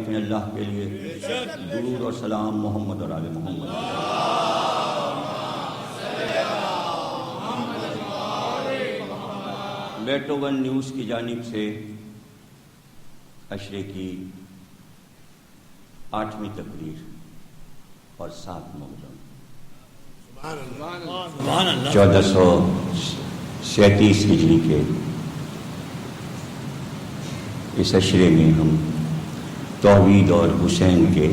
تعریفیں اللہ کے لیے، درود اور سلام محمد اور آل محمد۔ بیٹو ون نیوز کی جانب سے عشرے کی 8ویں تقریر اور 7 محرم 1437 ہجری کے اس عشرے میں ہم توحید اور حسین کے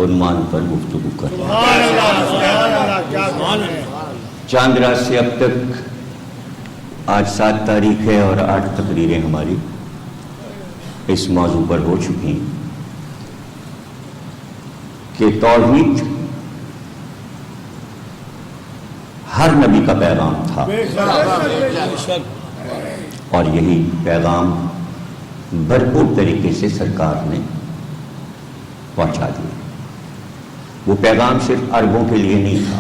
عنوان پر گفتگو کر رہے ہیں۔ چاند رات سے اب تک آج 7 تاریخ ہے اور 8 تقریریں ہماری اس موضوع پر ہو چکی ہیں کہ توحید ہر نبی کا پیغام تھا اور یہی پیغام بھرپور طریقے سے سرکار نے پہنچا دیا۔ وہ پیغام صرف عربوں کے لیے نہیں تھا۔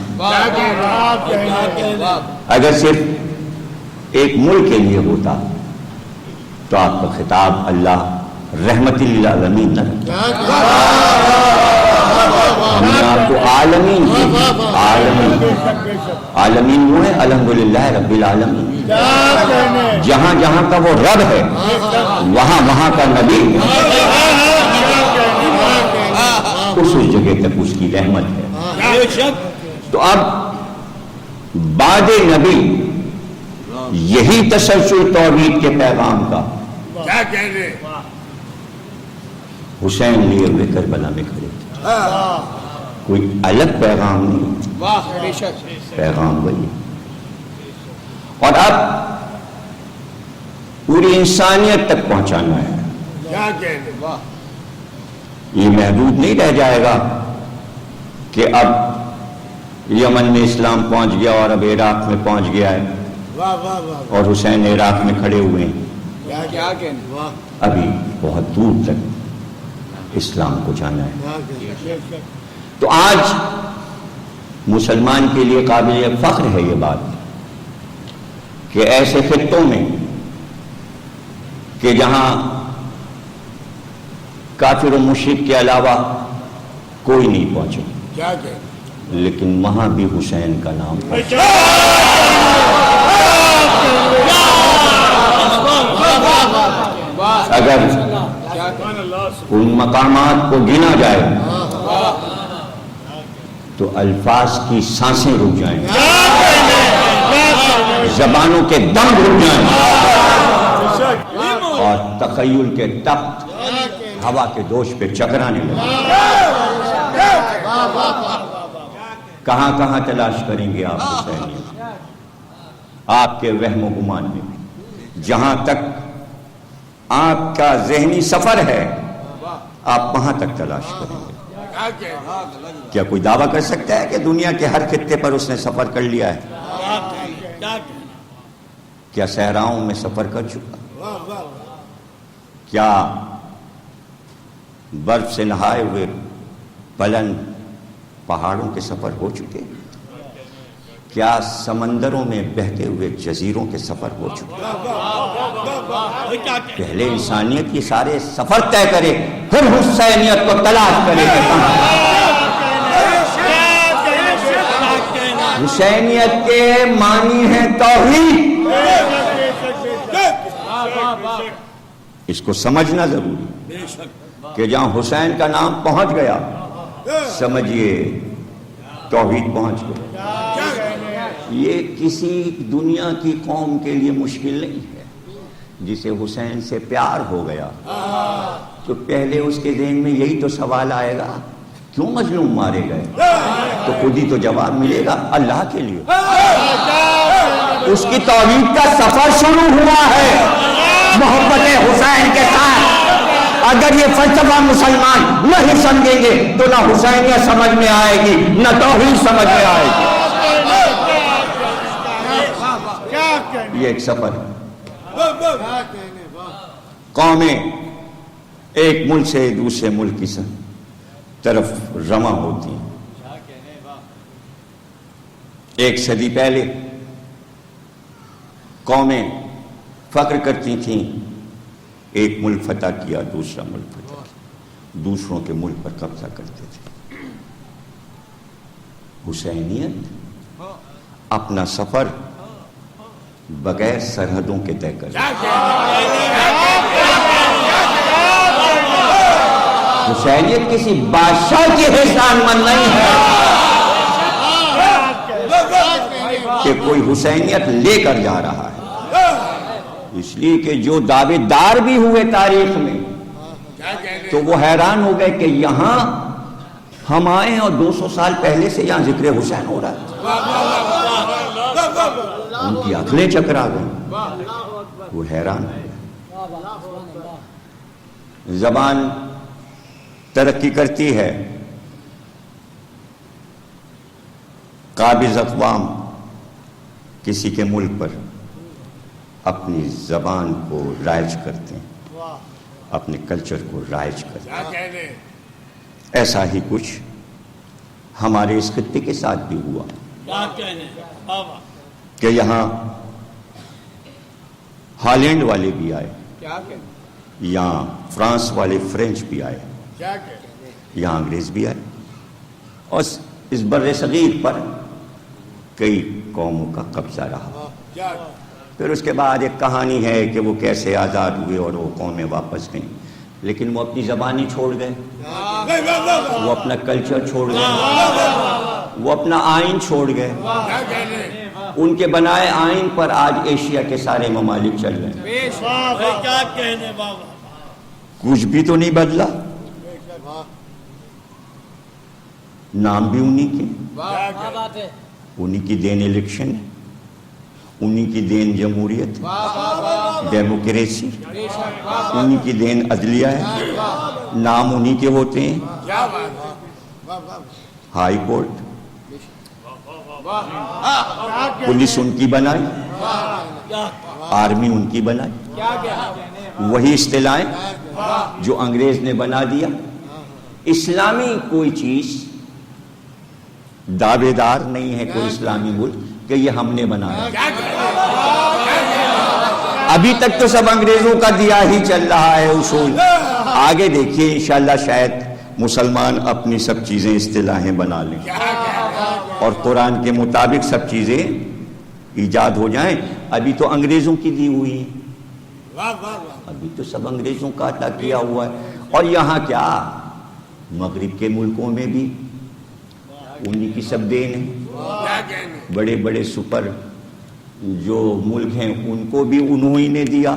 اگر صرف ایک ملک کے لیے ہوتا تو آپ کا خطاب اللہ رحمت للعالمین نہ رکھتا۔ ہم نے آپ کو عالمین عالمین وہ ہے الحمدللہ رب العالمین۔ جہاں جہاں کا وہ رب ہے وہاں وہاں کا نبی اس جگہ تک اس کی رحمت ہے۔ تو اب بعد نبی یہی تسلسل توحید کے پیغام کا حسین لیے ہوئے کربلا میں کھڑے تھے۔ کوئی الگ پیغام نہیں، پیغام وہی ہے۔ اور اب پوری انسانیت تک پہنچانا ہے۔ یہ محدود نہیں رہ جائے گا کہ اب یمن میں اسلام پہنچ گیا اور اب عراق میں پہنچ گیا ہے اور حسین عراق میں کھڑے ہوئے ہیں۔ ابھی بہت دور تک اسلام کو جانا ہے۔ تو آج مسلمان کے لیے قابل فخر ہے یہ بات کہ ایسے خطوں میں کہ جہاں کافر و مشرک کے علاوہ کوئی نہیں پہنچا، لیکن وہاں بھی حسین کا نام پہنچا۔ اگر ان مقامات کو گنا جائے تو الفاظ کی سانسیں رک جائیں، زبانوں کے دم رک جائیں اور تخیل کے تخت ہوا کے دوش پہ چکرانے لگیں۔ کہاں کہاں تلاش کریں گے آپ حسینیت؟ آپ کے وہم و گمان میں بھی، جہاں تک آپ کا ذہنی سفر ہے آپ وہاں تک تلاش کریں گے۔ کیا کوئی دعویٰ کر سکتا ہے کہ دنیا کے ہر خطے پر اس نے سفر کر لیا ہے؟ کیا صحراؤں میں سفر کر چکا؟ کیا برف سے نہائے ہوئے بلند پہاڑوں کے سفر ہو چکے؟ کیا سمندروں میں بہتے ہوئے جزیروں کے سفر ہو چکے؟ پہلے انسانیت کی سارے سفر طے کرے پھر حسینیت کو تلاش کرے۔ حسینیت کے معنی ہے توحید، اس کو سمجھنا ضروری کہ جہاں حسین کا نام پہنچ گیا سمجھیے توحید پہنچ گیا۔ یہ کسی دنیا کی قوم کے لیے مشکل نہیں ہے۔ جسے حسین سے پیار ہو گیا تو پہلے اس کے ذہن میں یہی تو سوال آئے گا کیوں مظلوم مارے گئے؟ تو خود ہی تو جواب ملے گا اللہ کے لیے۔ اس کی توحید کا سفر شروع ہوا ہے محبت حسین کے ساتھ۔ اگر یہ فلسفہ مسلمان نہیں سمجھیں گے تو نہ حسینیت سمجھ میں آئے گی نہ توحید سمجھ میں آئے گی۔ یہ ایک سفر ہے۔ قومیں ایک ملک سے دوسرے ملک کی طرف رواں ہوتی ہیں۔ ایک صدی پہلے قومیں فخر کرتی تھیں ایک ملک فتح کیا دوسرا ملک فتح کیا۔ دوسروں کے ملک پر قبضہ کرتے تھے. حسینیت اپنا سفر بغیر سرحدوں کے طے کر. حسینیت کسی بادشاہ کی احسان مند نہیں ہے کہ کوئی حسینیت لے کر جا رہا ہے. اس لیے کہ جو دعوے دار بھی ہوئے تاریخ میں تو وہ حیران ہو گئے کہ یہاں ہم آئے اور 200 سال پہلے سے یہاں ذکر حسین ہو رہا ہے. ان کی عقلیں چکرا گئیں, وہ حیران ہو گئے. زبان ترقی کرتی ہے, قابض اقوام کسی کے ملک پر اپنی زبان کو رائج کرتے ہیں, اپنے کلچر کو رائج کرتے ہیں. ایسا ہی کچھ ہمارے اس خطے کے ساتھ بھی ہوا کہ یہاں ہالینڈ والے بھی آئے, یہاں فرانس والے فرینچ بھی آئے, یہاں انگریز بھی آئے, اور اس بر صغیر پر کئی قوموں کا قبضہ رہا. پھر اس کے بعد ایک کہانی ہے کہ وہ کیسے آزاد ہوئے اور وہ قومیں واپس گئیں, لیکن وہ اپنی زبانی چھوڑ گئے, وہ اپنا کلچر چھوڑ گئے, وہ اپنا آئین چھوڑ گئے. ان کے بنائے آئین پر آج ایشیا کے سارے ممالک چل رہے ہیں. کچھ بھی تو نہیں بدلا, نام بھی انہی کے, انہی کی دین الیکشن ہے, انہی کی دین جمہوریت, ڈیموکریسی, انہی کی دین عدلیہ ہے, نام انہی کے ہوتے ہیں, ہائی کورٹ, پولیس ان کی بنائی, آرمی ان کی بنائی, وہی اصطلاحیں جو انگریز نے بنا دیا. اسلامی کوئی چیز دعوے دار نہیں ہے کوئی اسلامی ملک کہ یہ ہم نے بنایا. ابھی تک تو سب انگریزوں کا دیا ہی چل رہا ہے اصول. آگے دیکھیے انشاءاللہ شاید مسلمان اپنی سب چیزیں اصطلاحیں بنا لیں اور قرآن کے مطابق سب چیزیں ایجاد ہو جائیں. ابھی تو انگریزوں کی دی ہوئی ہے, ابھی تو سب انگریزوں کا عطا کیا ہوا ہے. اور یہاں کیا مغرب کے ملکوں میں بھی انہی کی سب دین ہے. بڑے بڑے سپر جو ملک ہیں ان کو بھی انہی نے دیا,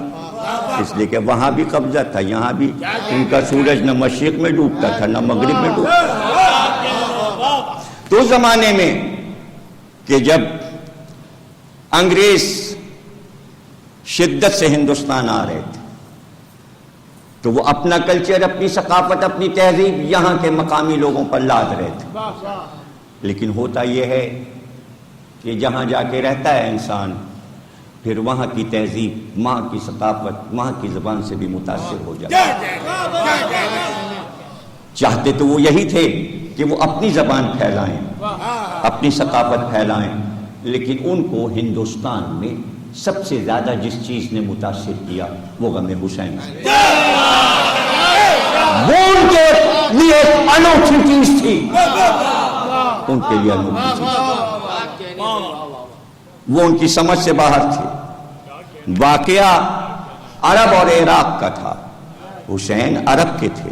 اس لیے کہ وہاں بھی قبضہ تھا, یہاں بھی. ان کا سورج نہ مشرق میں ڈوبتا تھا نہ مغرب میں ڈوبتا تھا. تو زمانے میں کہ جب انگریز شدت سے ہندوستان آ رہے تھے تو وہ اپنا کلچر, اپنی ثقافت, اپنی تہذیب یہاں کے مقامی لوگوں پر لاد رہے تھے. لیکن ہوتا یہ ہے کہ جہاں جا کے رہتا ہے انسان پھر وہاں کی تہذیب, وہاں کی ثقافت, وہاں کی زبان سے بھی متاثر ہو جاتا ہے. چاہتے تو وہ یہی تھے کہ وہ اپنی زبان پھیلائیں, اپنی ثقافت پھیلائیں, لیکن ان کو ہندوستان میں سب سے زیادہ جس چیز نے متاثر کیا وہ غم حسین. وہ ان کے لیے انوکھی چیز تھی, ان کے لیے انوکھی چیز, وہ ان کی سمجھ سے باہر تھے. واقعہ عرب اور عراق کا تھا, حسین عرب کے تھے,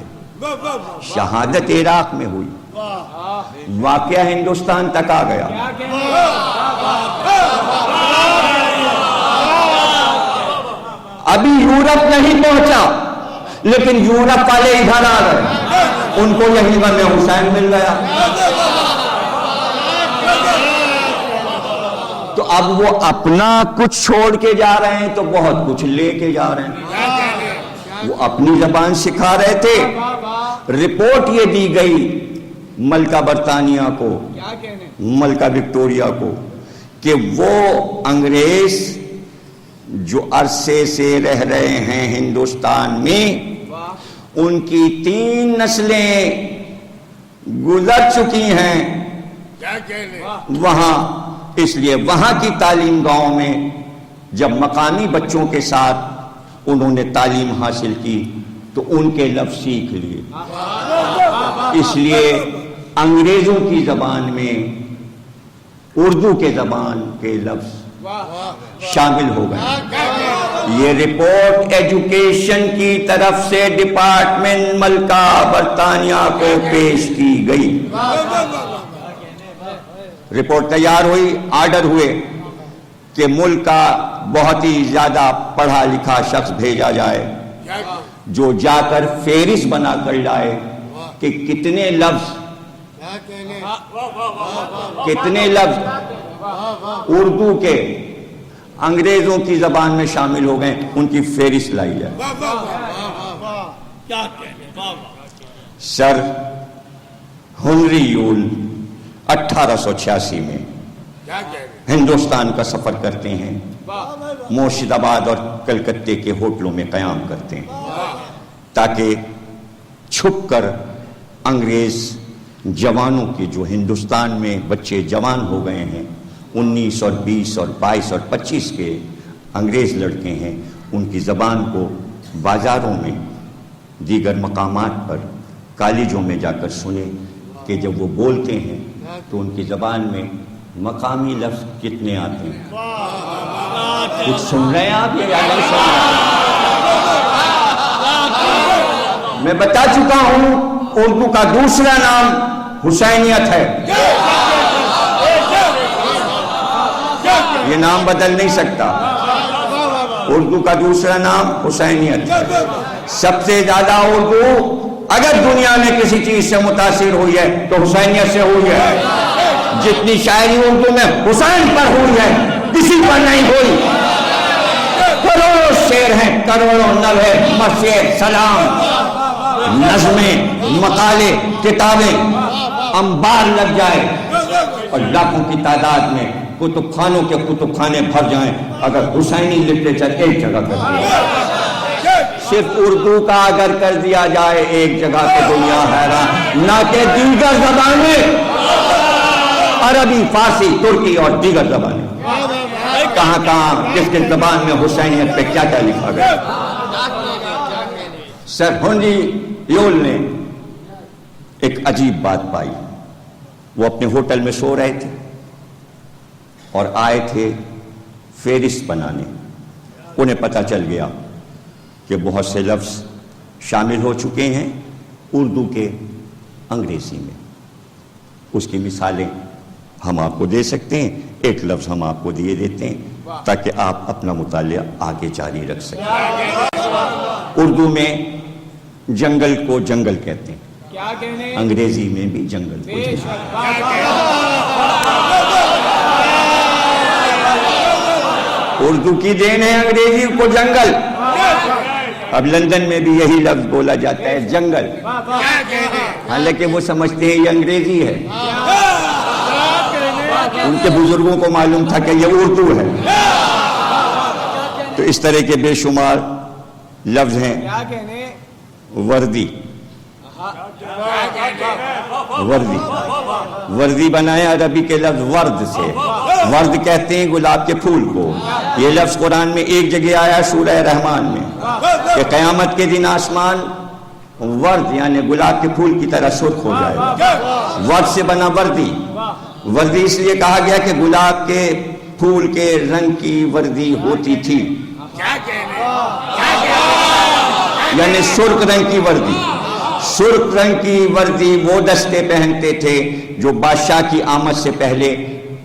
شہادت عراق میں ہوئی, واقعہ ہندوستان تک آ گیا. ابھی یورپ نہیں پہنچا لیکن یورپ والے ادھر آ گئے, ان کو یہی غم حسین مل گیا. تو اب وہ اپنا کچھ چھوڑ کے جا رہے ہیں تو بہت کچھ لے کے جا رہے ہیں. وہ اپنی زبان سکھا رہے تھے. رپورٹ یہ دی گئی ملکہ برطانیہ کو, ملکہ وکٹوریہ کو, کہ وہ انگریز جو عرصے سے رہ رہے ہیں ہندوستان میں ان کی 3 نسلیں گزر چکی ہیں وہاں. اس لیے وہاں کی تعلیم گاؤں میں جب مقامی بچوں کے ساتھ انہوں نے تعلیم حاصل کی تو ان کے لفظ سیکھ لیے. اس لیے انگریزوں کی زبان میں اردو کے زبان کے لفظ شامل ہو گئے. یہ رپورٹ ایجوکیشن کی طرف سے ڈپارٹمنٹ ملکہ برطانیہ کو پیش کی گئی. رپورٹ تیار ہوئی, آرڈر ہوئے کہ ملک کا بہت ہی زیادہ پڑھا لکھا شخص بھیجا جائے جو جا کر فہرست بنا کر لائے کہ کتنے لفظ اردو کے انگریزوں کی زبان میں شامل ہو گئے, ان کی فہرست لائی جائے. سر ہنری یول 1886 میں ہندوستان کا سفر کرتے ہیں, مرشد آباد اور کلکتے کے ہوٹلوں میں قیام کرتے ہیں تاکہ چھپ کر انگریز جوانوں کی, جو ہندوستان میں بچے جوان ہو گئے ہیں, 19 اور 20 اور 22 اور 25 کے انگریز لڑکے ہیں, ان کی زبان کو بازاروں میں, دیگر مقامات پر, کالجوں میں جا کر سنے کہ جب وہ بولتے ہیں تو ان کی زبان میں مقامی لفظ کتنے آتے ہیں. کچھ سن رہے ہیں آپ یا نہیں سن رہے ہیں؟ میں بتا چکا ہوں اردو کا دوسرا نام حسینیت ہے. یہ نام بدل نہیں سکتا. اردو کا دوسرا نام حسینیت ہے. سب سے زیادہ اردو اگر دنیا میں کسی چیز سے متاثر ہوئی ہے تو حسینیت سے ہوئی ہے. جتنی شاعری اردو میں حسین پر ہوئی ہے کسی پر نہیں ہوئی. کروڑوں شعر ہیں, کروڑوں نوے, مرثیے, سلام, نظمیں, مقالے, کتابیں انبار لگ جائے اور لاکھوں کی تعداد میں کتب خانوں کے کتب خانے بھر جائیں, اگر حسینی لٹریچر ایک جگہ کر دیا, صرف اردو کا اگر کر دیا جائے ایک جگہ تو دنیا حیران, نہ کہ دیگر زبانیں, عربی, فارسی, ترکی اور دیگر زبانیں. کہاں کہاں کس کس زبان میں حسینیت پہ کیا کیا لکھا گیا. سر ہنری یول نے ایک عجیب بات پائی. وہ اپنے ہوٹل میں سو رہے تھے اور آئے تھے فہرست بنانے. انہیں پتہ چل گیا کہ بہت سے لفظ شامل ہو چکے ہیں اردو کے انگریزی میں. اس کی مثالیں ہم آپ کو دے سکتے ہیں, ایک لفظ ہم آپ کو دیے دیتے ہیں تاکہ آپ اپنا مطالعہ آگے جاری رکھ سکیں. اردو میں جنگل کو جنگل کہتے ہیں, انگریزی میں بھی جنگل کو جنگل. اردو کی دین ہے انگریزی کو جنگل. اب لندن میں بھی یہی لفظ بولا جاتا ہے, جنگل, حالانکہ وہ سمجھتے ہیں یہ انگریزی ہے. ان کے بزرگوں کو معلوم تھا کہ یہ اردو ہے. تو اس طرح کے بے شمار لفظ ہیں. وردی, وردی بنایا عربی کے لفظ ورد سے. ورد کہتے ہیں گلاب کے پھول کو. یہ لفظ قرآن میں ایک جگہ آیا سورہ رحمان میں کہ قیامت کے دن آسمان ورد یعنی گلاب کے پھول کی طرح سرخ ہو جائے گا. ورد سے بنا وردی. وردی اس لیے کہا گیا کہ گلاب کے پھول کے رنگ کی وردی ہوتی تھی, یعنی سرخ رنگ کی وردی. سرخ رنگ کی وردی وہ دستے پہنتے تھے جو بادشاہ کی آمد سے پہلے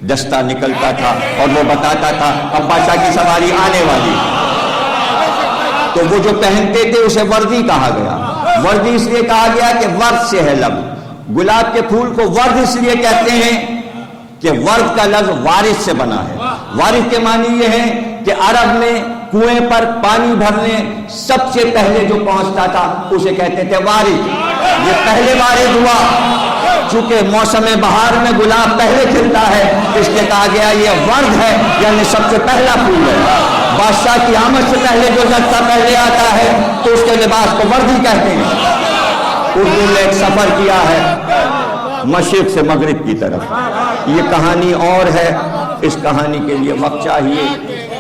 دستہ نکلتا تھا اور وہ بتاتا تھا اب بادشاہ کی سواری آنے والی. تو وہ جو پہنتے تھے اسے وردی کہا گیا. وردی اس لیے کہا گیا کہ ورد سے ہے لفظ. گلاب کے پھول کو ورد اس لیے کہتے ہیں کہ ورد کا لفظ وارث سے بنا ہے. وارث کے معنی یہ ہے کہ عرب میں کنویں پر پانی بھرنے سب سے پہلے جو پہنچتا تھا اسے کہتے تھے وارث. یہ پہلے وارث ہوا. چونکہ موسم بہار میں گلاب پہلے کھلتا ہے اس لیے کہا گیا یہ ورد ہے یعنی سب سے پہلا پھول ہے. بادشاہ کی آمد سے پہلے جو دستہ پہلے آتا ہے تو اس کے لباس کو وردی کہتے ہیں. اردو نے ایک سفر کیا ہے مشرق سے مغرب کی طرف. یہ کہانی اور ہے, اس کہانی کے لیے وقت چاہیے.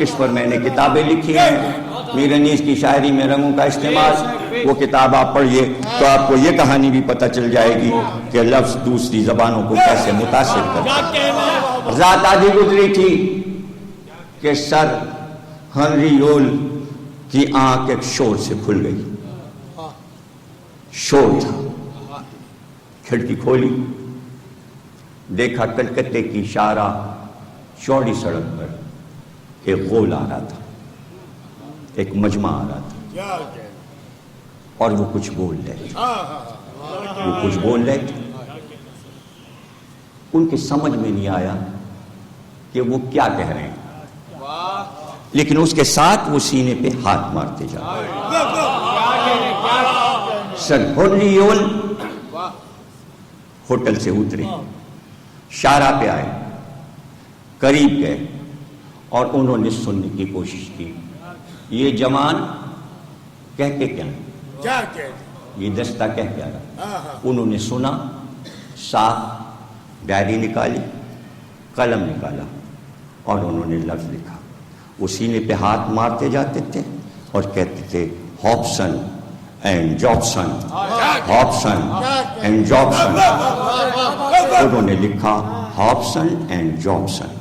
اس پر میں نے کتابیں لکھی ہیں, میر انیس کی شاعری میں رنگوں کا استعمال، وہ کتاب آپ پڑھیے تو آپ کو یہ کہانی بھی پتہ چل جائے گی کہ لفظ دوسری زبانوں کو کیسے متاثر کرتا ہے۔ ذات آدھی گزری تھی کہ سر ہنری یول کی آنکھ ایک شور سے کھل گئی، شور تھا، کھڑکی کھولی، دیکھا کلکتے کی شارع چوڑی سڑک پر ایک غول آ رہا تھا، ایک مجمع آ رہا تھا، اور وہ کچھ بول رہے تھے، ان کی سمجھ میں نہیں آیا کہ وہ کیا کہہ رہے ہیں، لیکن اس کے ساتھ وہ سینے پہ ہاتھ مارتے جا رہے۔ سر ہنری یول ہوٹل سے اترے، شارع پہ آئے، قریب گئے اور انہوں نے سننے کی کوشش کی یہ جوان کہتے کیا، یہ دستہ کہہ کیا رہا۔ انہوں نے سنا، صاف ڈائری نکالی، قلم نکالا اور انہوں نے لفظ لکھا۔ وہ سینے پہ ہاتھ مارتے جاتے تھے اور کہتے تھے ہابسن اینڈ جابسن، ہابسن اینڈ جابسن۔ انہوں نے لکھا ہابسن اینڈ جابسن۔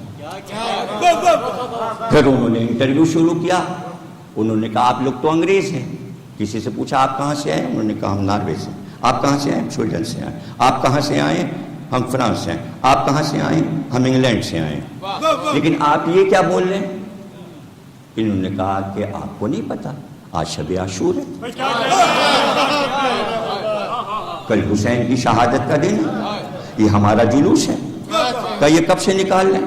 پھر انہوں نے انٹرویو شروع کیا، انہوں نے کہا آپ لوگ تو انگریز ہیں، کسی سے پوچھا آپ کہاں سے آئے، انہوں نے کہا ہم ناروے سے۔ آپ کہاں سے آئے؟ سویڈن سے آئے۔ آپ کہاں سے آئے؟ ہم فرانس سے آئے۔ آپ کہاں سے آئے؟ ہم انگلینڈ سے آئے۔ لیکن آپ یہ کیا بول رہے ہیں؟ انہوں نے کہا کہ آپ کو نہیں پتا آج شب عاشور ہے، کل حسین کی شہادت کا دن ہے، یہ ہمارا جلوس ہے۔ کہ یہ کب سے نکال لیں؟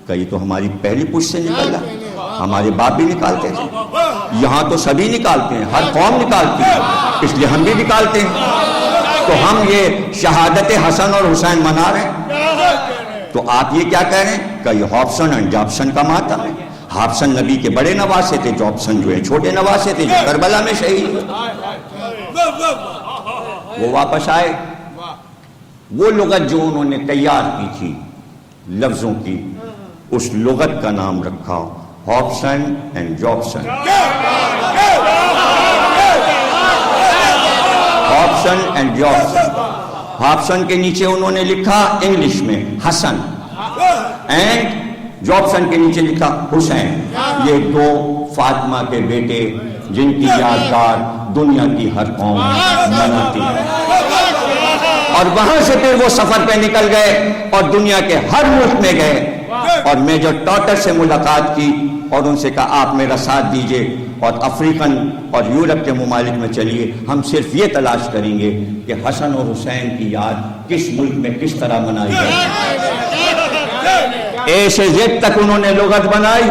کہ یہ تو ہماری پہلی پشت سے نکل رہا، ہمارے باپ بھی نکالتے تھے، یہاں تو سبھی نکالتے ہیں، ہر قوم نکالتی ہے، اس لیے ہم بھی نکالتے ہیں۔ تو ہم یہ شہادت حسن اور حسین منا رہے ہیں، تو آپ یہ کیا کہہ رہے ہیں کہ یہ ہابسن اینڈ جابسن کا ماتم ہے۔ ہابسن نبی کے بڑے نواسے تھے، جابسن جو ہے چھوٹے نواسے تھے جو کربلا میں شہید ہوئے۔ وہ واپس آئے، وہ لغت جو انہوں نے تیار کی تھی لفظوں کی، اس لغت کا نام رکھا ہابسن اینڈ جابسن۔ ہابسن اینڈ جابسن، ہابسن کے نیچے انہوں نے لکھا انگلش میں حسن، اینڈ جابسن کے نیچے لکھا حسین۔ یہ دو فاطمہ کے بیٹے جن کی یادگار دنیا کی ہر قوم مناتی ہے۔ اور وہاں سے پھر وہ سفر پہ نکل گئے اور دنیا کے ہر ملک میں گئے اور میجر ٹاٹر سے ملاقات کی اور ان سے کہا آپ میرا ساتھ دیجئے اور افریقن اور یورپ کے ممالک میں چلیے، ہم صرف یہ تلاش کریں گے کہ حسن اور حسین کی یاد کس ملک میں کس طرح منائی جائے۔ اے سے زد تک انہوں نے لغت بنائی،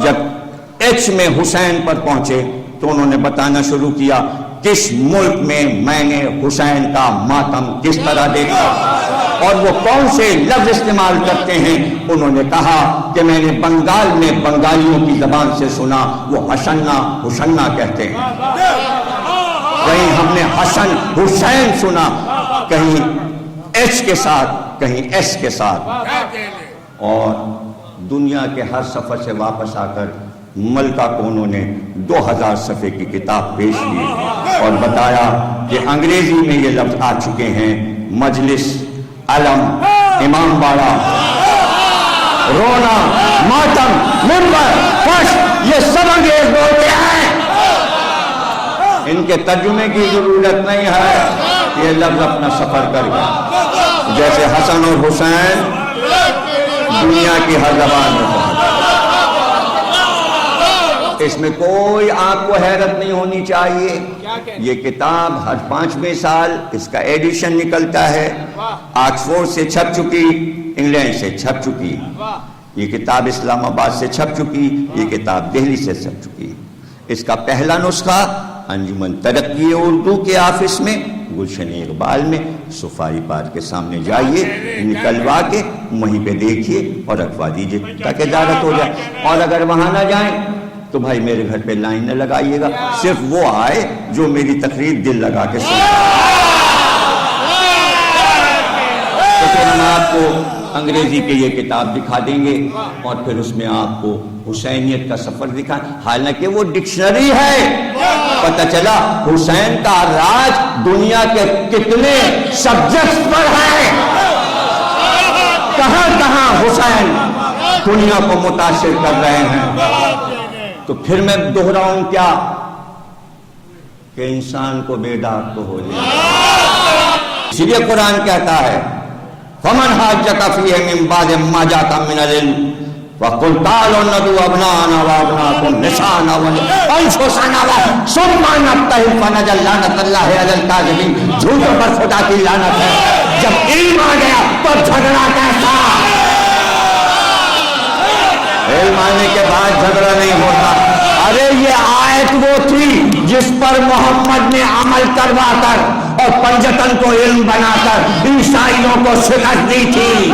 جب ایچ میں حسین پر پہنچے تو انہوں نے بتانا شروع کیا کس ملک میں نے حسین کا ماتم کس طرح دیکھا اور وہ کون سے لفظ استعمال کرتے ہیں۔ انہوں نے کہا کہ میں نے بنگال میں بنگالیوں کی زبان سے سنا، وہ حسنا حسنا کہتے ہیں، کہیں ہم نے حسن حسین سنا، کہیں ایچ کے ساتھ کہیں ایس کے ساتھ۔ اور دنیا کے ہر سفر سے واپس آ کر ملکہ کو انہوں نے 2000 صفحے کی کتاب پیش کی اور بتایا کہ انگریزی میں یہ لفظ آ چکے ہیں، مجلس، علم، امام باڑہ، رونا، ماتم، منبر، فرش، یہ سب انگریز بولتے ہیں، ان کے ترجمے کی ضرورت نہیں ہے، یہ لفظ اپنا سفر کر گیا۔ جیسے حسن اور حسین دنیا کی ہر زبان میں پہنچ، اس میں کوئی آپ کو حیرت نہیں ہونی چاہیے۔ یہ کتاب ہر 5ویں سال اس کا ایڈیشن نکلتا ہے، آکسفورڈ سے چھپ چکی، انگلینڈ سے چھپ چکی، یہ کتاب اسلام آباد سے چھپ چکی، یہ کتاب دہلی سے چھپ چکی۔ اس کا پہلا نسخہ انجمن ترقی اردو کے آفس میں گلشن اقبال میں سفاری پارک کے سامنے جائیے، نکلوا کے وہیں پہ دیکھیے اور رکھوا دیجیے تاکہ زیادت ہو جائے۔ اور اگر وہاں نہ جائیں تو بھائی میرے گھر پہ لائن نہ لگائیے گا، صرف وہ آئے جو میری تقریر دل لگا کے سنیں۔ تو پھر ہم آپ کو انگریزی کی یہ کتاب دکھا دیں گے اور پھر اس میں آپ کو حسینیت کا سفر دکھائیں، حالانکہ وہ ڈکشنری ہے۔ پتہ چلا حسین کا راج دنیا کے کتنے سبجیکٹس پر ہے، کہاں کہاں حسین دنیا کو متاثر کر رہے ہیں۔ تو پھر میں دہراؤں کیا کہ انسان کو بیدار تو ہو جائے، اسی لیے قرآن کہتا ہے فَمَنْ حَاجَّكَ فِيهِ مِنْ بَعْدِ مَا جَاءَكَ مِنَ الْعِلْمِ وَقُلْ تَعَالَوْا نَدْعُوا أَبْنَاءَنَا وَأَبْنَاءَكُمْ نِسَاءَنَا وَأَنفُسَنَا ثُمَّ نَبْتَهِلْ فَنَجْعَلْ لَعْنَتَ اللَّهِ عَلَى الْكَاذِبِينَ۔ جھوٹوں پر خدا کی لعنت ہے۔ جب علم آ گیا تو جھگڑا کیسا؟ علم آنے کے بعد جھگڑا نہیں ہوتا۔ ارے یہ آیت وہ تھی جس پر محمد نے عمل کروا کر اور پنجتن کو علم بنا کر عیسائیوں کو شکست دی تھی۔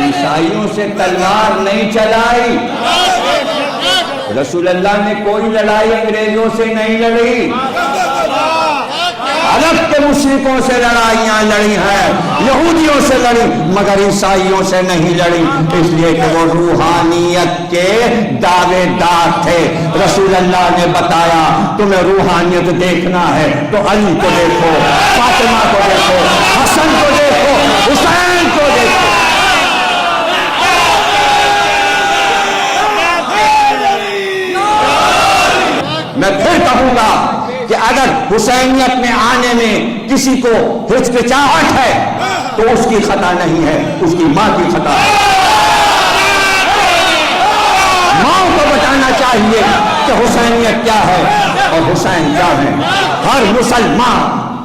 عیسائیوں سے تلوار نہیں چلائی، رسول اللہ نے کوئی لڑائی انگریزوں سے نہیں لڑی، عرب کے مشرکوں سے لڑائیاں لڑی ہیں، یہودیوں سے لڑی، مگر عیسائیوں سے نہیں لڑی، اس لیے کہ وہ روحانیت کے دعوے دار تھے۔ رسول اللہ نے بتایا تمہیں روحانیت دیکھنا ہے تو علی کو دیکھو، فاطمہ کو دیکھو، حسن کو دیکھو، حسین کو دیکھو۔ میں پھر کہوں گا کہ اگر حسینیت میں آنے میں کسی کو ہچکچاہٹ ہے تو اس کی خطا نہیں ہے، اس کی ماں کی خطا ہے۔ ماں کو بتانا چاہیے کہ حسینیت کیا ہے اور حسین کیا ہے۔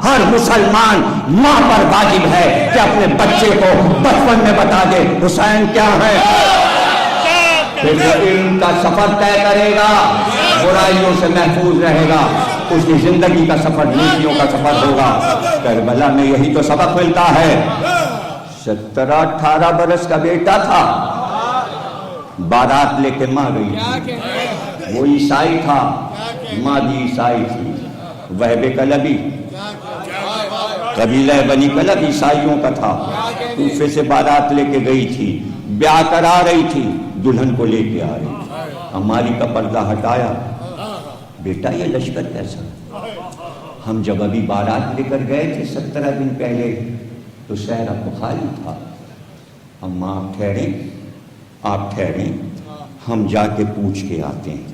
ہر مسلمان ماں پر واجب ہے کہ اپنے بچے کو بچپن میں بتا دے حسین کیا ہے۔ پھر وہ علم کا سفر طے کرے گا، برائیوں سے محفوظ رہے گا، اس کی زندگی کا سفر نیکیوں کا سفر ہوگا۔ کربلا میں یہی تو سبق ملتا ہے۔ 17-18 برس کا بیٹا تھا، بارات لے کے ماں گئی تھی، وہ عیسائی تھا، ماں بھی عیسائی تھی، وہب کلبی، قبیلہ بنی کلب عیسائیوں کا تھا، کوفے سے بارات لے کے گئی تھی، بیاہ کرا رہی تھی، دلہن کو لے کے آ رہی تھی، ہماری کا پردہ ہٹایا، بیٹا یہ لشکر کیسا؟ ہم جب ابھی بارات لے کر گئے تھے 17 دن پہلے تو صحرا تو خالی تھا، ہم آپ ٹھہریں، ہم جا کے پوچھ کے آتے ہیں،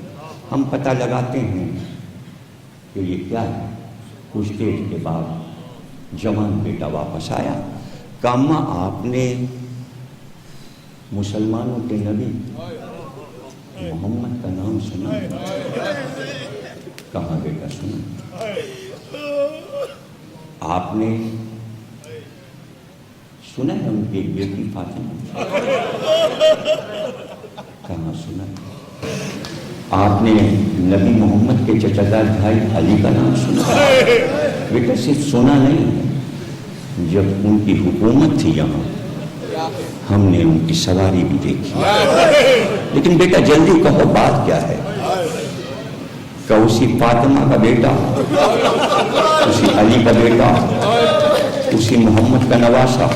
ہم پتہ لگاتے ہیں کہ یہ کیا ہے۔ کچھ دیر کے بعد جوان بیٹا واپس آیا، کہا اماں آپ نے مسلمانوں کے نبی محمد کا نام سنا؟ کہاں بیٹا سنا؟ آپ نے سنا ہے ان کی بیٹی فاطمہ؟ کہاں سنا؟ آپ نے نبی محمد کے چچا زاد بھائی علی کا نام سنا؟ بیٹا صرف سنا نہیں، جب ان کی حکومت تھی یہاں ہم نے ان کی سواری بھی دیکھی۔ لیکن بیٹا جلدی کہو بات کیا ہے؟ کہ اسی فاطمہ کا بیٹا، اسی علی کا بیٹا، اسی محمد کا نواسا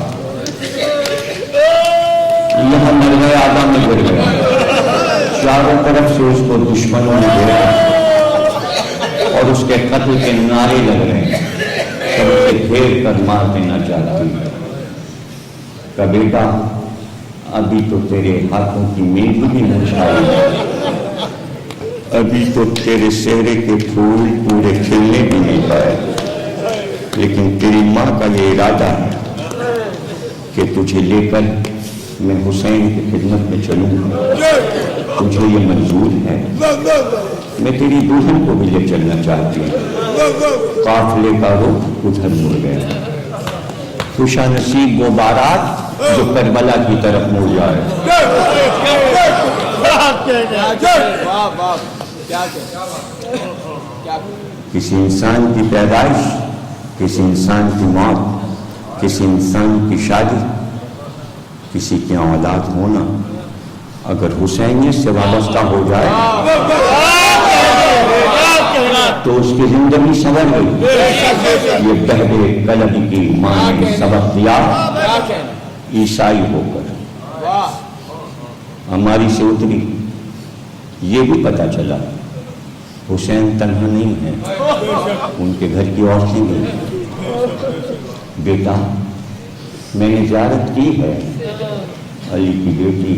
یہاں مر گیا، آدم میں گر گیا، چاروں طرف سے اس کو دشمنوں نے گھیرا اور اس کے قتل کے نعرے لگ رہے ہیں، سب اسے گھیر کر مار دینا چاہتی ہے۔ کہ بیٹا ابھی تو تیرے ہاتھوں کی میل بھی مرجھائی، ابھی تو تیرے چہرے کے پھول پورے کھلنے بھی نہیں پائے، لیکن تیری ماں کا یہ ارادہ ہے کہ تجھے لے کر میں حسین کی خدمت میں چلوں گا، تجھے یہ منظور ہے؟ میں تیری دلہن کو بھی لے چلنا چاہتی ہوں۔ قافلے کا رخ ادھر مڑ گیا، خوشا نصیب وہ بارات جو کربلا کی طرف مڑ جائے۔ کسی انسان کی پیدائش، کسی انسان کی موت، کسی انسان کی شادی، کسی کی اولاد ہونا اگر حسینیت سے وابستہ ہو جائے تو اس کی زندگی سنور گئی۔ یہ بہرے قلب کی ماں نے سبق دیا عیسائی ہو کر ہماری سے اتری۔ یہ بھی پتا چلا حسین تنہا نہیں ہے، ان کے گھر کی عورتیں بھی ہیں۔ بیٹا میں نے زیارت کی ہے علی کی بیٹی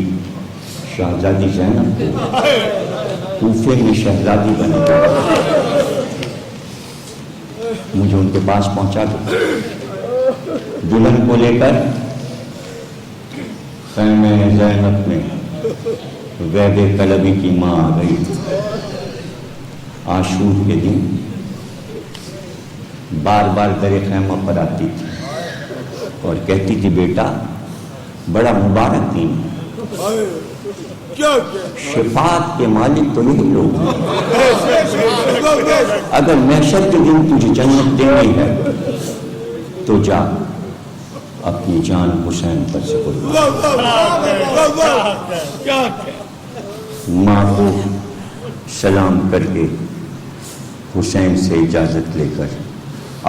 شہزادی زینب کو، کوفے میں شہزادی بنے، مجھے ان کے پاس پہنچا دو۔ دلہن کو لے کر خیمہ زینب میں ویدے قلبی کی ماں آ گئی۔ عاشور کے دن بار بار در خیمہ پر آتی تھی اور کہتی تھی بیٹا بڑا مبارک دن، شفاعت کے مالک تو یہی لوگ ہیں، اگر محشر کے دن تجھے جنت دینی ہے تو جا اپنی جان حسین پر سے قربان۔ ماں کو سلام کر کے حسین سے اجازت لے کر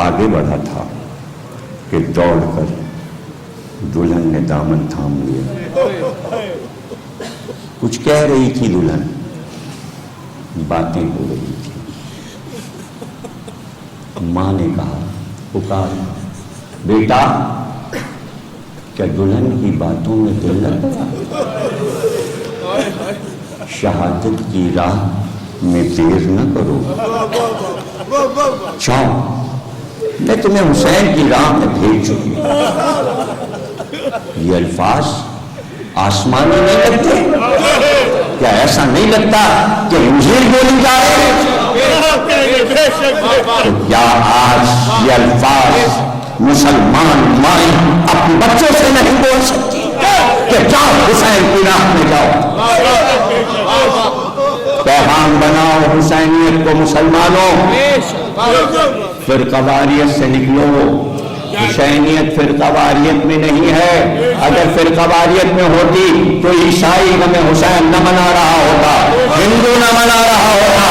آگے بڑھا تھا کہ دوڑ کر دلہن نے دامن تھام لیا۔ کچھ کہہ رہی تھی دلہن، باتیں ہو رہی تھی۔ ماں نے کہا پکار بیٹا کیا دلہن کی باتوں میں دل لگتا؟ شہادت کی راہ میں دیر نہ کرو، چاہو میں تمہیں حسین کی راہ میں بھیج چکی ہوں۔ یہ الفاظ آسمانی نہیں لگتے؟ کیا ایسا نہیں لگتا کہ انجیل بولی جا رہے ہیں؟ تو کیا آج یہ الفاظ مسلمان مائیں اپنے بچوں سے نہیں بول سکتی کہ جاؤ حسین کی راہ میں جاؤ؟ پیغام بناؤ حسینیت کو مسلمانوں، فرقہ واریت سے نکلو۔ حسینیت فرقہ واریت میں نہیں ہے، اگر فرقہ واریت میں ہوتی تو عیسائی ہمیں حسین نہ منا رہا ہوتا، ہندو نہ منا رہا ہوتا،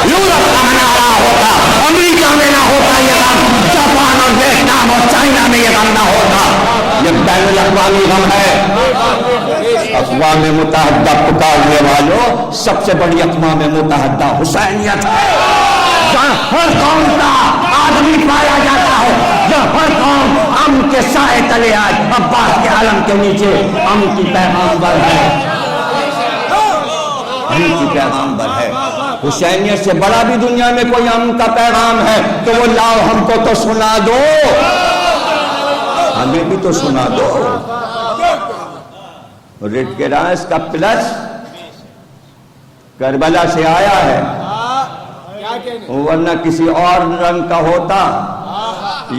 یورپ نہ منا رہا ہوتا، امریکہ میں نہ ہوتا یہ غم، جاپان اور ویتنام اور چائنا میں یہ غم نہ ہوتا۔ یہ بین الاقوامی غم ہے۔ اقوام متحدہ پکارنے والوں، سب سے بڑی اقوام متحدہ حسینیت ہے، جہاں ہر قوم کا آدمی پایا جاتا ہے، جہاں ہر قوم امن کے سائے تلے آج عباس کے علم کے نیچے امن کی پیغامبر ہے، امن کی پیغامبر ہے۔ حسینیت سے بڑا بھی دنیا میں کوئی امن کا پیغام ہے تو وہ لاؤ ہم کو تو سنا دو، ہمیں بھی تو سنا دو۔ ریڈ کراس کا پلس کربلا سے آیا ہے، ورنہ کسی اور رنگ کا ہوتا۔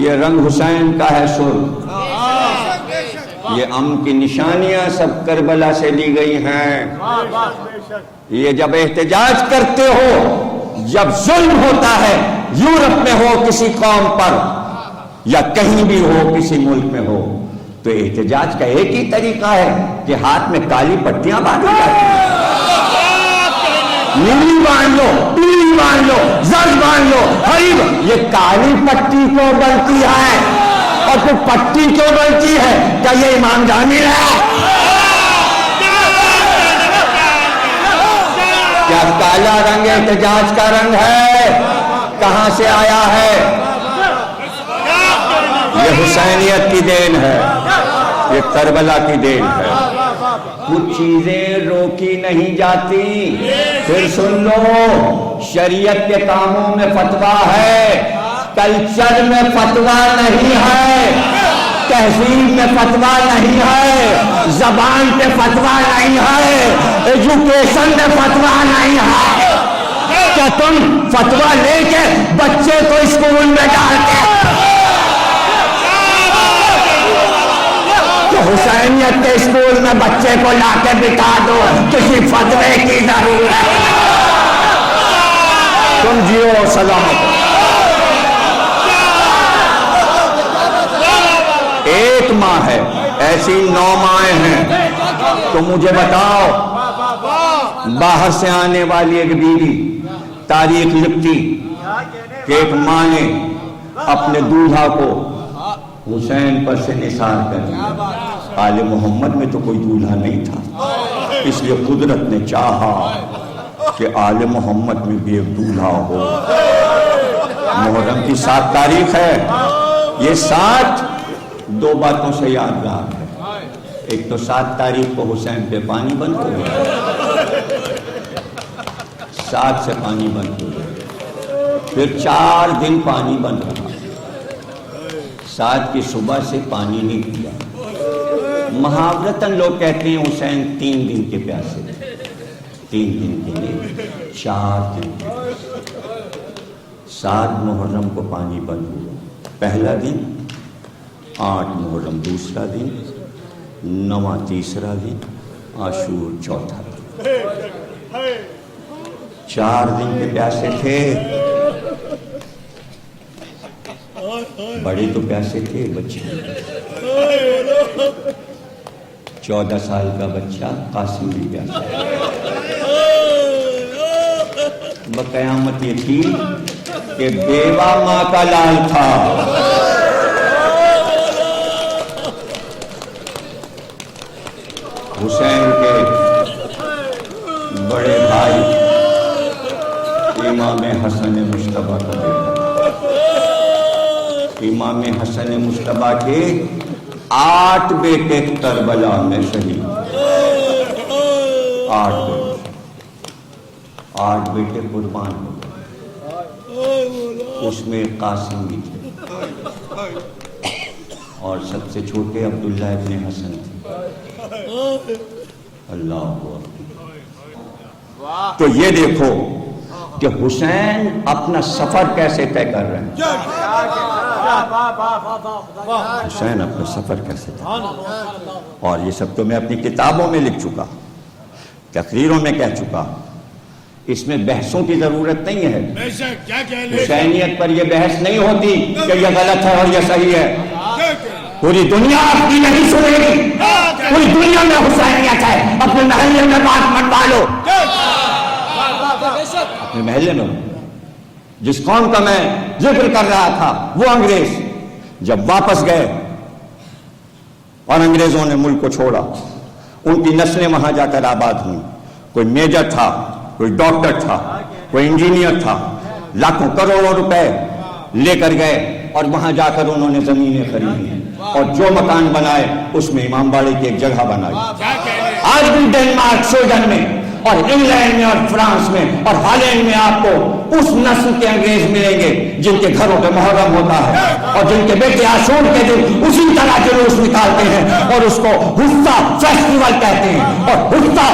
یہ رنگ حسین کا ہے سرخ۔ یہ امن کی نشانیاں سب کربلا سے لی گئی ہیں۔ یہ جب احتجاج کرتے ہو، جب ظلم ہوتا ہے، یورپ میں ہو کسی قوم پر یا کہیں بھی ہو کسی ملک میں ہو، تو احتجاج کا ایک ہی طریقہ ہے کہ ہاتھ میں کالی پٹیاں باندھی جاتی ہیں، نیلی باندھ لو، پیلی باندھ لو، زرد باندھ لو، ہری۔ یہ کالی پٹی کیوں بنتی ہے اور پھر پٹی کیوں بنتی ہے؟ کیا یہ امام جامع ہے؟ کیا کالا رنگ احتجاج کا رنگ ہے؟ کہاں سے آیا ہے؟ یہ حسینیت کی دین ہے، یہ کربلا کی دین ہے۔ کچھ چیزیں روکی نہیں جاتی۔ پھر سن لو، شریعت کے کاموں میں فتویٰ ہے، کلچر میں فتویٰ نہیں ہے، تہذیب میں فتویٰ نہیں ہے، زبان پہ فتویٰ نہیں ہے، ایجوکیشن میں فتویٰ نہیں ہے۔ کیا تم فتویٰ لے کے بچے کو اسکول میں ڈالتے؟ حسینیت کے اسکول میں بچے کو لا کے بٹھا دو، کسی فتوے کی ضرورت ہے۔ تم جیو سلامت۔ ایک ماں ہے، ایسی 9 مائیں ہیں، تو مجھے بتاؤ باہر سے آنے والی ایک بیوی تاریخ لکھتی کہ ایک ماں نے اپنے دولہا کو حسین پر سے نثار کر دیا. آل محمد میں تو کوئی دولہا نہیں تھا، اس لیے قدرت نے چاہا کہ آل محمد میں بھی ایک دولہا ہو. محرم کی 7 تاریخ ہے. یہ 7 2 باتوں سے یادگار ہے. ایک تو 7 تاریخ کو حسین پہ پانی بند ہو گیا، 7 سے پانی بند ہو گیا. پھر 4 دن پانی بند رہا. 7 کی صبح سے پانی نہیں پیا. محاورتاً لوگ کہتے ہیں حسین 3 دن کے پیاسے، 3 دن کے لیے 4 دن. 7 محرم کو پانی بند ہوا. پہلا دن، 8 محرم دوسرا دن، 9 تیسرا دن، عاشور چوتھا دن. 4 دن کے پیاسے تھے. بڑے تو پیاسے تھے، بچے 14 سال کا بچہ قاسم بھی پیاسا. بقیامت یہ تھی کہ بیوہ ماں کا لال تھا. حسین کے بڑے بھائی امام حسن مشتبہ کا بیٹا. امام حسن مشتبہ کے 8 بیٹے کربلا میں شہید. 8 بیٹے قربان ہو گئے. اس میں قاسم بھی تھے اور سب سے چھوٹے عبداللہ ابن حسن تھے. اللہ تو یہ دیکھو کہ حسین اپنا سفر کیسے طے کر رہے ہیں. حسین اپنا سفر کیسے طے، اور یہ سب تو میں اپنی کتابوں میں لکھ چکا، تقریروں میں کہہ چکا. اس میں بحثوں کی ضرورت نہیں ہے. حسینیت پر یہ بحث نہیں ہوتی کہ یہ غلط ہے اور یہ صحیح ہے. پوری دنیا آپ کی نہیں سنے گی. پوری دنیا میں حسینیت ہے. اپنے محلے میں بات منوا لو. اپنے محلے میں جس قوم کا میں ذکر کر رہا تھا، وہ انگریز جب واپس گئے اور انگریزوں نے ملک کو چھوڑا، ان کی نسلیں وہاں جا کر آباد ہوئیں. کوئی میجر تھا، کوئی ڈاکٹر تھا، کوئی انجینئر تھا. لاکھوں کروڑوں روپے لے کر گئے اور وہاں جا کر انہوں نے زمینیں خریدی اور جو مکان بنائے اس میں امام باڑے کی ایک جگہ بنائی. آج بھی ڈنمارک، سویڈن میں اور انگلینڈ میں اور فرانس میں اور ہالینڈ میں آپ کو اس نسل کے انگریز ملیں گے جن کے گھروں پہ محرم ہوتا ہے اور جن کے بیٹے عاشور کے دن اسی طرح جلوس نکالتے ہیں اور اس کو حصہ فیسٹیول کہتے ہیں. اور حصہ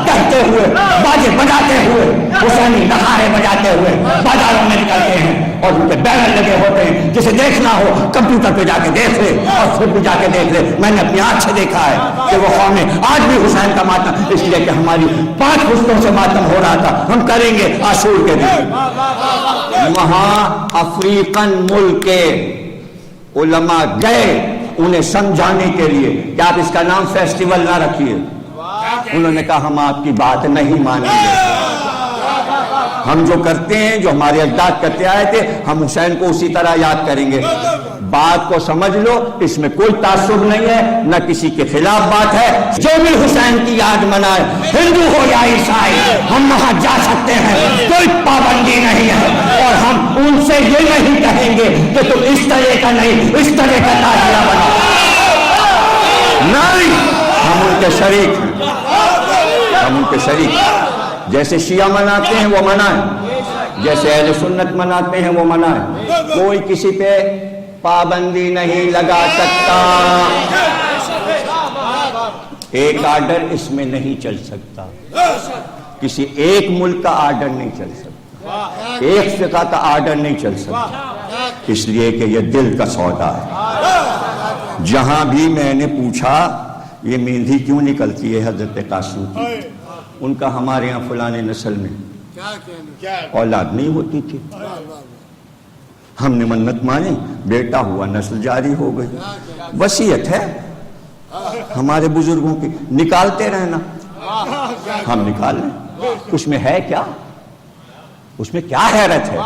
کہتے ہوئے، باجے بجاتے ہوئے، حسینی نغارے بجاتے ہوئے بازاروں میں نکلتے ہیں اور ان کے بینر لگے ہوتے ہیں. جسے دیکھنا ہو کمپیوٹر پہ جا کے دیکھ لے اور خود بھی جا کے دیکھ لے. میں نے اپنی آنکھ سے دیکھا ہے کہ وہ قومیں آج بھی حسین کا ماتم، اس لیے کہ ہماری 5 حسنوں سے ماتم ہو رہا تھا، ہم کریں گے عاشور کے دن. وہاں افریقن ملک کے علماء گئے انہیں سمجھانے کے لیے کہ آپ اس کا نام فیسٹیول نہ رکھیے. انہوں نے کہا ہم آپ کی بات نہیں مانیں گے. ہم جو کرتے ہیں، جو ہمارے اجداد کرتے آئے تھے، ہم حسین کو اسی طرح یاد کریں گے. بات کو سمجھ لو، اس میں کوئی تعصب نہیں ہے، نہ کسی کے خلاف بات ہے. جو بھی حسین کی یاد منائے، ہندو ہو یا عیسائی، ہم وہاں جا سکتے ہیں، کوئی پابندی نہیں ہے. اور ہم ان سے یہ نہیں کہیں گے کہ تم اس طرح کا نہیں، اس طرح کا تعزیہ بناؤ. نہیں، ہم ان کے شریک ہیں. ہم ان کے شریک ہیں. جیسے شیعہ مناتے ہیں وہ منائیں، جیسے اہل سنت مناتے ہیں وہ منائیں. کوئی کسی پہ پابندی نہیں لگا سکتا. ایک آرڈر اس میں نہیں چل سکتا. کسی ایک ملک کا آرڈر نہیں چل سکتا. ایک فقہ کا آرڈر نہیں چل سکتا. اس لیے کہ یہ دل کا سودا ہے. جہاں بھی میں نے پوچھا یہ مہندی کیوں نکلتی ہے حضرت قاسم کی، ان کا ہمارے یہاں فلانے نسل میں اولاد نہیں ہوتی تھی، ہم نے منت مانی، بیٹا ہوا، نسل جاری ہو گئی. وصیت ہے ہمارے بزرگوں کی، نکالتے رہنا. ہم نکال لیں، اس میں ہے کیا؟ اس میں کیا حیرت ہے؟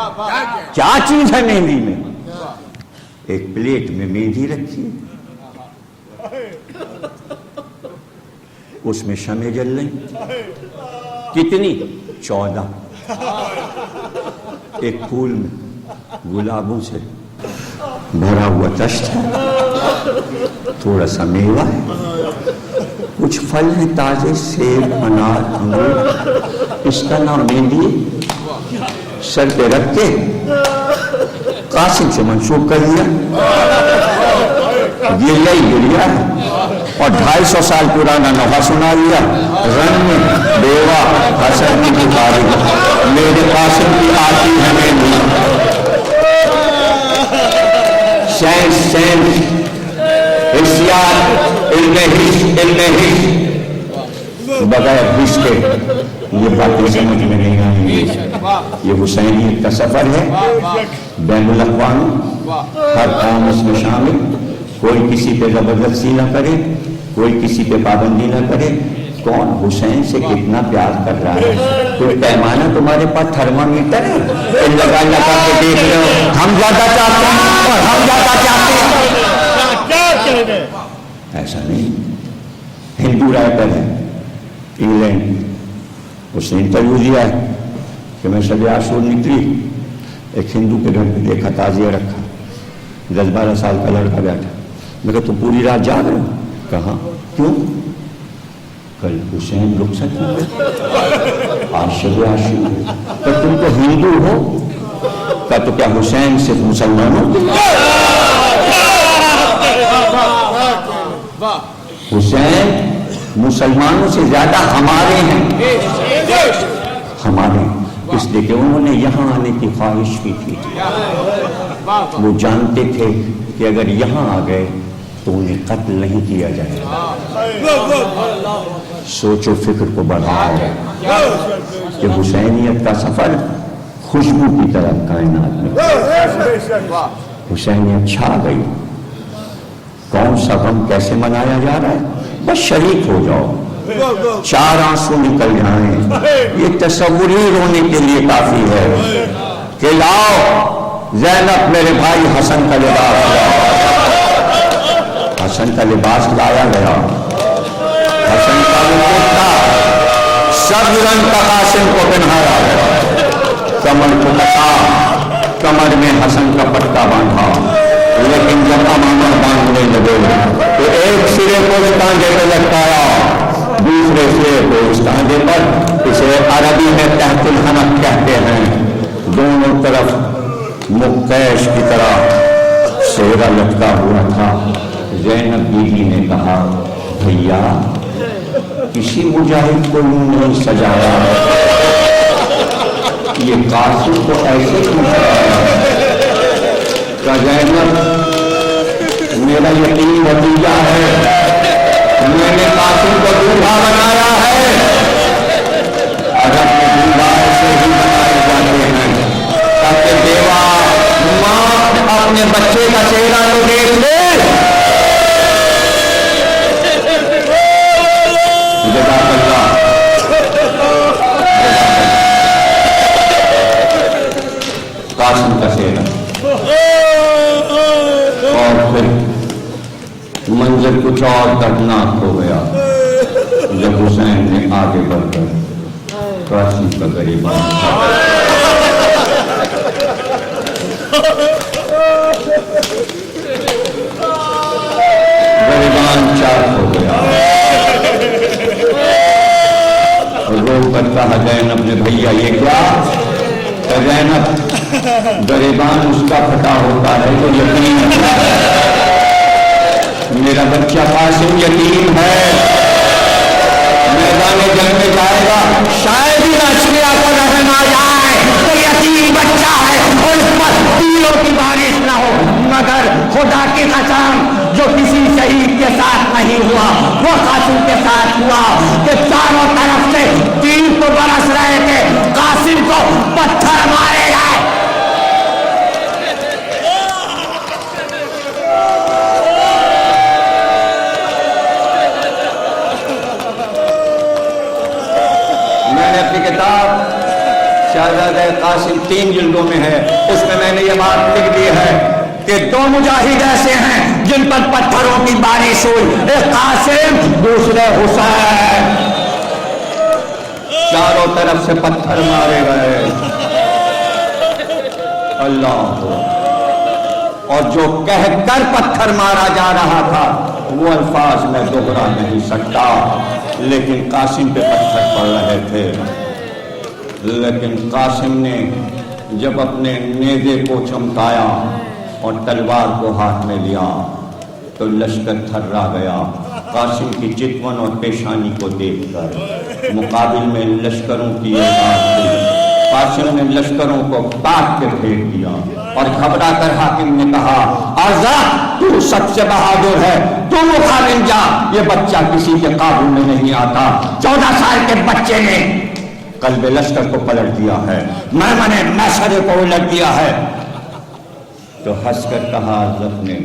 کیا چیز ہے مہندی میں؟ ایک پلیٹ میں مہندی رکھی ہے، اس میں شمع جل رہی، کتنی؟ 14۔ ایک پھول میں گلابوں سے بھرا ہوا تشت ہے، تھوڑا سا میوہ ہے، کچھ پھل ہیں تازے، سیب، انار، انگور، اس کا نام مہندی سر پہ رکھ کے قاسم سے منسوخ کر دیا، گریا ہی گریا ہے، اور 250 سال پرانا نوحہ سنا لیا، رن میں بیوہ حسن کی بخاری، میرے قاسم کی آتی ہے مہندی، سینس حسیات، علم حس بغیر حس کے یہ باتیں سمجھ میں نہیں آئیں گی۔ یہ حسینیت کا سفر ہے بین الاقوامی، ہر قوم اس میں شامل، کوئی کسی پہ زبردستی نہ کرے، کوئی کسی پہ پابندی نہ کرے، کون حسین سے کتنا پیار کر رہا ہے، کوئی پیمانہ تمہارے پاس تھرمامیٹر ہے کہ لگا لگا کے دیکھ رہے ہو ہم زیادہ چاہتے ہیں اور ہم زیادہ چاہتے ہیں؟ ایسا نہیں۔ ہندو رائٹر ہے انگلینڈ، اس نے انٹرویو دیا ہے کہ میں شب عاشور نکلی، ایک ہندو کے گھر پہ دیکھا، تعزیہ رکھا، 10-12 سال کا لڑکا بیٹھا، میں کہا تم پوری رات جاگ رہے ہو؟ کہا کیوں؟ کل حسین رخصت ہوئے، آج شب عاشور، کہ تم تو ہندو ہو؟ کہا تو کیا حسین صرف مسلمانوں؟ حسین مسلمانوں سے زیادہ ہمارے ہیں، ہمارے، اس لیے کہ انہوں نے یہاں آنے کی خواہش کی تھی، وہ جانتے تھے کہ اگر یہاں آ گئے تو انہیں قتل نہیں کیا جائے گا۔ سوچ و فکر کو بڑھایا کہ حسینیت کا سفر خوشبو کی طرح کائنات میں، حسینیت چھا گئی۔ کون سا غم کیسے منایا جا رہا ہے؟ بس شریک ہو جاؤ، 4 آنسو نکل جائیں، یہ تصور ہی رونے کے لیے کافی ہے کہ لاؤ زینب میرے بھائی حسن کا لباس، حسن کا لباس لایا گیا، حسن کا کرتا سب رنگ کا قاسم کو پہنایا گیا، کمر کو کٹا، کمر میں حسن کا پٹکا باندھا، لیکن جب امامت باندھنے لگے تو ایک سرے کو اس کاندھے پہ لٹکایا، دوسرے سرے کو اس کاندھے پر، اسے عربی میں تحت الحنک کہتے ہیں، دونوں طرف مکیش کی طرح سہرا لٹکا ہوا تھا۔ زینب بیوی نے کہا بھیا کسی مجاہد کو یوں نہیں سجایا، یہ قاسم کو ایسے کیوں سجایا؟ کہ زینب میرا یقین بھتیجا ہے، میں نے قاسم کو دولہا بنایا ہے، عرب میں دولہا ایسے ہی بنائے جاتے ہیں تاکہ بیوہ ماں اپنے بچے کا چہرہ تو دیکھ لے۔ قاسم کا چہرہ، اور پھر منظر کچھ اور دردناک ہو گیا جب حسین نے آگے بڑھ کر قاسم کا گریبان چاک ہو گیا، رو کر کہا زینب نے بھیا یہ کیا؟ کہ زینب گریبان اس کا پھٹا ہوتا ہے تو یقین ہے میرا بچہ قاسم یتیم ہے، میدان جنگ میں جائے گا شاید ہی اشیاء کو رحم آ جائے تو یتیم بچہ ہے اور اس پر تیروں کی بارش نہ ہو، مگر خدا کی قسم جو کسی شہید کے ساتھ نہیں ہوا وہ قاسم کے ساتھ ہوا کہ چاروں طرف سے تیر تو برس رہے تھے، قاسم کو پتھر مارے گئے۔ شہزادہ قاسم 3 جلدوں میں ہے، اس میں نے یہ بات لکھ دی ہے کہ 2 مجاہد ایسے ہیں جن پر پتھروں کی بارش ہوئی، ایک قاسم دوسرے حسین، چاروں طرف سے پتھر مارے گئے۔ اللہ، اور جو کہہ کر پتھر مارا جا رہا تھا وہ الفاظ میں دوہرا نہیں سکتا، لیکن قاسم پہ پتھر پڑ رہے تھے۔ لیکن قاسم نے جب اپنے نیزے کو چمکایا اور تلوار کو ہاتھ میں لیا تو لشکر تھرا گیا۔ قاسم کی چتون اور پیشانی کو دیکھ کر مقابل میں لشکروں کی ایک تھی۔ قاسم نے لشکروں کو کاٹ کے پھینک دیا اور گھبرا کر حاکم نے کہا، آزاد تو سب سے بہادر ہے، تو مقابل جا، یہ بچہ کسی کے قابو میں نہیں آتا۔ 14 سال کے بچے نے قلب لشکر کو پلٹ دیا ہے، میسرے کو الٹ دیا ہے۔ تو ہنس کر کہا حضرت نے،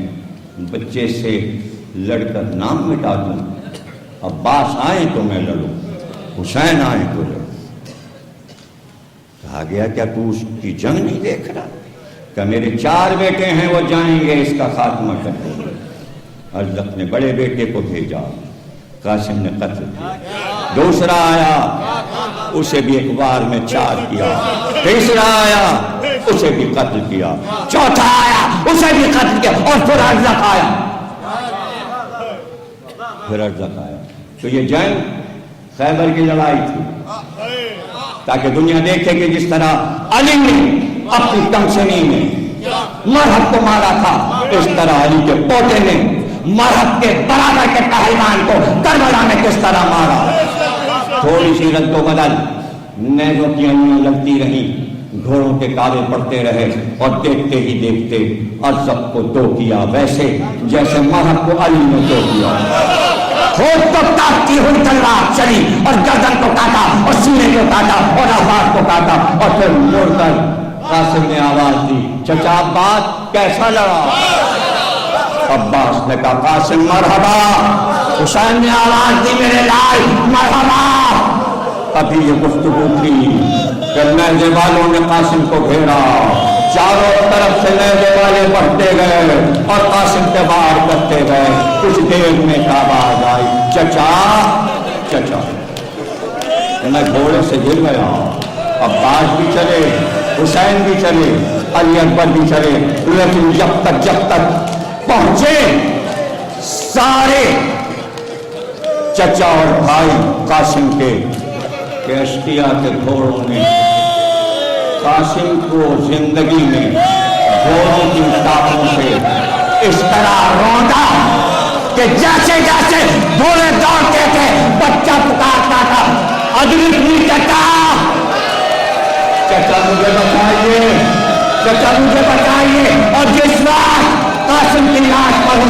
بچے سے لڑ کر نام مٹا دوں؟ عباس آئے تو میں لڑوں، حسین آئے تو لڑوں۔ کہا گیا کیا تو اس کی جنگ نہیں دیکھ رہا کہ میرے 4 بیٹے ہیں وہ جائیں گے اس کا خاتمہ کر دیں گے۔ حضرت نے بڑے بیٹے کو بھیجا، قاسم نے قتل کیا۔ دوسرا آیا، اسے بھی ایک بار میں 4 کیا۔ تیسرا آیا، اسے بھی قتل کیا۔ چوتھا آیا، اسے بھی قتل کیا، اور پھر ارزق آیا۔ تو یہ جنگ خیبر کی لڑائی تھی، تاکہ دنیا دیکھے کہ جس طرح علی نے اپنی کمسنی میں مرحب کو مارا تھا، اس طرح علی کے پوتے نے مرحب کے برابر کے پہلوان کو کربلا میں کس طرح مارا۔ تھوڑی سی رد و بدل، نیزوں کی انیاں لگتی رہیں، گھوڑوں کے کعبے پڑتے رہے، اور دیکھتے ہی دیکھتے ارزق کو 2 کیا، ویسے جیسے مرحب کو علی نے 2 کیا۔ خود تو کاٹتی ہوئی تلوار چلی اور گردن کو کاٹا اور سینے کو کاٹا اور آواز کو کاٹا، اور پھر مڑ کر قاسم نے آواز دی، چچا عباس کیسا لڑا؟ عباس نے کہا قاسم مرحبا۔ حسین نے آواز دی میرے لال مرحبا۔ ابھی یہ گفتگو تھی کہ نیزے والوں نے قاسم کو گھیرا، چاروں طرف سے نیزے والے بڑھتے گئے اور قاسم کے وار کرتے گئے۔ کچھ دیر میں ایک آواز آئی، چچا چچا۔ میں گھوڑے سے گر گیا، عباس بھی چلے، حسین بھی چلے، علی اکبر بھی چلے، لیکن جب تک پہنچے سارے چچا اور بھائی قاسم کے اشتیا کے گھوڑوں نے قاسم کو زندگی میں گھوڑوں کی ٹانگوں سے اس طرح روندا کہ جیسے جیسے گھوڑے دوڑتے تھے بچہ پکارتا تھا، ادرکنی چچا، چچا مجھے بتائیے، چچا مجھے بتائیے۔ اور جس وقت قاسم کی لاش پر